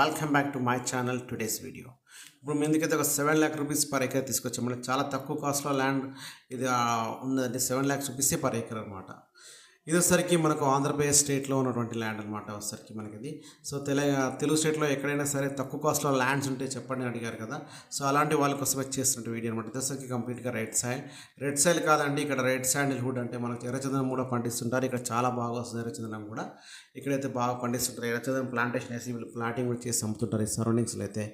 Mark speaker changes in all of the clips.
Speaker 1: Welcome back to my channel today's video. ఇప్పుడు మీ ముందుకైతే ఒక 7 lakh రూపీస్ పర్ ఎకర్ తీసుకొచ్చాం. మనకి చాలా తక్కువ కాస్ట్లో ల్యాండ్ ఇది ఉందండి. 7 lakhs రూపీసే పర్ ఎకర్ అనమాట. ఇది వచ్చేసరికి మనకు ఆంధ్రప్రదేశ్ స్టేట్లో ఉన్నటువంటి ల్యాండ్ అనమాట. వచ్చేసరికి మనకి ఇది సో తెలుగు స్టేట్లో ఎక్కడైనా సరే తక్కువ కాస్ట్లో ల్యాండ్స్ ఉంటే చెప్పండి అడిగారు కదా. సో అలాంటి వాళ్ళ కోసం వచ్చేస్తున్న వీడియో అనమాట. ఇది కంప్లీట్గా రెడ్ సాయిల్ కాదండి, ఇక్కడ రెడ్ శాండిల్వుడ్ అంటే మనకి ఎర్రచందనం కూడా పండిస్తుంటారు. ఇక్కడ చాలా బాగా వస్తుంది ఎర్రచందనం కూడా. ఇక్కడైతే బాగా పండిస్తుంటారు. ఎర్రచందనం ప్లాంటేషన్ వేసి వీళ్ళు ప్లాంటింగ్ కూడా చేసి అమ్ముతుంటారు. ఈ సరౌండింగ్స్లో అయితే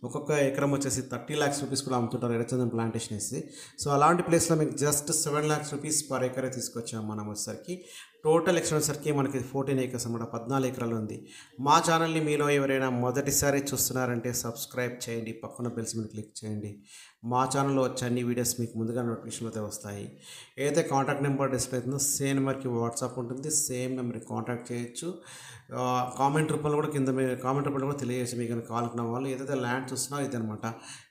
Speaker 1: ఒక్కొక్క ఎకరం వచ్చేసి 30 lakhs రూపీస్ కూడా అమ్ముతుంటారు ఎర్రచందనం ప్లాంటేషన్ వేసి. సో అలాంటి ప్లేస్లో మీకు జస్ట్ 7 lakhs రూపీస్ పర్ ఎకరే తీసుకొచ్చాము మనం. వచ్చేసరికి టోటల్ ఎక్స్టెన్సర్కి మనకి 14 acres అనమాట, 14 ఎకరాలు ఉంది. మా ఛానల్ని మీలో ఎవరైనా మొదటిసారి చూస్తున్నారంటే సబ్స్క్రైబ్ చేయండి, పక్కన బెల్స్ మీద క్లిక్ చేయండి. మా ఛానల్లో వచ్చే అన్ని వీడియోస్ మీకు ముందుగా నోటిఫికేషన్ అయితే వస్తాయి. ఏదైతే కాంటాక్ట్ నెంబర్ డిస్ప్లే అవుతుందో సేమ్ నెంబర్కి వాట్సాప్ ఉంటుంది, సేమ్ నెంబర్కి కాంటాక్ట్ చేయొచ్చు. కామెంట్ రూపంలో కూడా కింద కామెంట్ రూపంలో కూడా తెలియజేసి మీకు కావాలనుకున్న వాళ్ళు ఏదైతే ల్యాండ్ చూస్తున్నారో ఇదనమాట.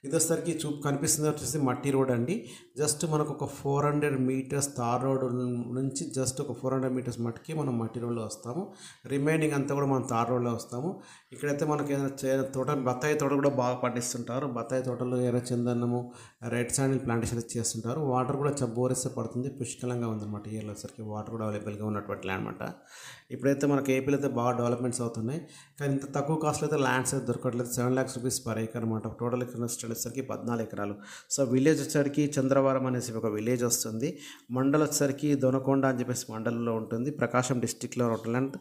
Speaker 1: ఇది వచ్చేసరికి కనిపిస్తుంది వచ్చేసి మట్టి రోడ్ అండి. జస్ట్ మనకు ఒక 400 meters తార్ రోడ్ నుంచి జస్ట్ ఒక 400 meters మట్టికి మనం మట్టి రోడ్లో వస్తాము. రిమైనింగ్ అంతా కూడా మనం తార్ రోడ్లో వస్తాము. ఇక్కడైతే మనకి ఏదైనా తోట, బత్తాయి తోట కూడా బాగా పండిస్తుంటారు. బత్తాయి తోటలో ఎర్రచందనము, రెడ్ శాండిల్ ప్లాంటేషన్ చేస్తుంటారు. వాటర్ కూడా బోరెస్తే పడుతుంది, పుష్కలంగా ఉందన్నమాట. ఇయర్లో వచ్చరికి వాటర్ కూడా అవైలబుల్గా ఉన్నటువంటి ల్యాండ్ అనమాట. ఇప్పుడైతే మనకి ఏపీలో అయితే బాగా డెవలప్మెంట్స్ అవుతున్నాయి, కానీ ఇంత తక్కువ కాస్ట్లో అయితే ల్యాండ్స్ అయితే దొరకట్లేదు. 7 lakhs రూపీస్ పర్ ఎకర్ అనమాట. టోటల్ ఎకర్ వచ్చేసరికి 14 ఎకరాలు. సో విలేజ్ వచ్చేసరికి చంద్రవరం అనేసి ఒక విలేజ్ వస్తుంది. మండల్ వచ్చేసరికి దొనకొండ అని చెప్పేసి మండలంలో ఉంటుంది. ప్రకాశం డిస్టిక్లో ల్యాండ్,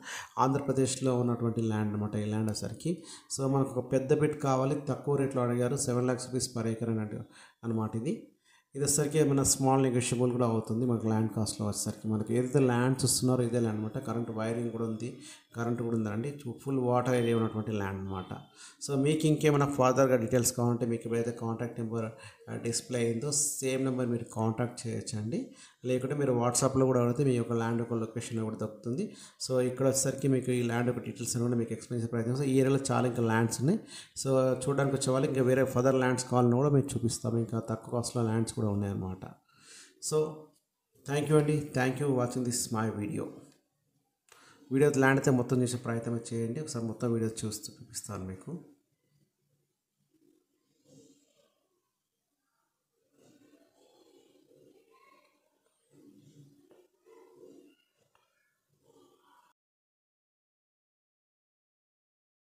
Speaker 1: ఆంధ్రప్రదేశ్లో ఉన్నటువంటి ల్యాండ్ అనమాట ఈ ల్యాండ్ వచ్చేసరికి. సో మనకు ఒక పెద్ద బిట్ కావాలి, తక్కువ రేట్లో అడిగారు. 7 lakhs రూపీస్ పర్ ఎకర్ అనమాట ఇది. ఇది వచ్చేసరికి ఏమైనా స్మాల్ నెగోషియబుల్ కూడా అవుతుంది మనకు ల్యాండ్ కాస్ట్లో వచ్చేసరికి. మనకి ఏదైతే ల్యాండ్ చూస్తున్నారో ఇదే ల్యాండ్ అనమాట. కరెంట్ వైరింగ్ కూడా ఉంది, కరెంట్ కూడా ఉందండి. ఫుల్ వాటర్ ఏరియా ఉన్నటువంటి ల్యాండ్ అనమాట. సో మీకు ఇంకేమైనా ఫర్దర్గా డీటెయిల్స్ కావాలంటే మీకు ఏదైతే కాంటాక్ట్ నెంబర్ డిస్ప్లే అయిందో సేమ్ నెంబర్ మీరు కాంటాక్ట్ చేయొచ్చండి. లేకుంటే మీరు వాట్సాప్లో కూడా అడిగితే మీ యొక్క ల్యాండ్ యొక్క లొకేషన్ కూడా దొరుకుతుంది. సో ఇక్కడ వచ్చేసరికి మీకు ఈ ల్యాండ్ యొక్క డీటెయిల్స్ కూడా మీకు ఎక్స్ప్లెయిన్ చేసే ప్రయత్నం. ఈ ఏరియాలో చాలా ఇంకా ల్యాండ్స్ ఉన్నాయి. సో చూడడానికి వచ్చే వాళ్ళు ఇంకా వేరే ఫర్దర్ ల్యాండ్స్ కావాలని కూడా మీకు చూపిస్తాము. ఇంకా తక్కువ కాస్ట్లో ల్యాండ్స్ కూడా ఉన్నాయన్నమాట. సో థ్యాంక్ యూ అండి, thank you watching this my video. Land అయితే మొత్తం చేసే ప్రయత్నం చేయండి. ఒకసారి మొత్తం వీడియో చూస్తూ చూపిస్తాను మీకు.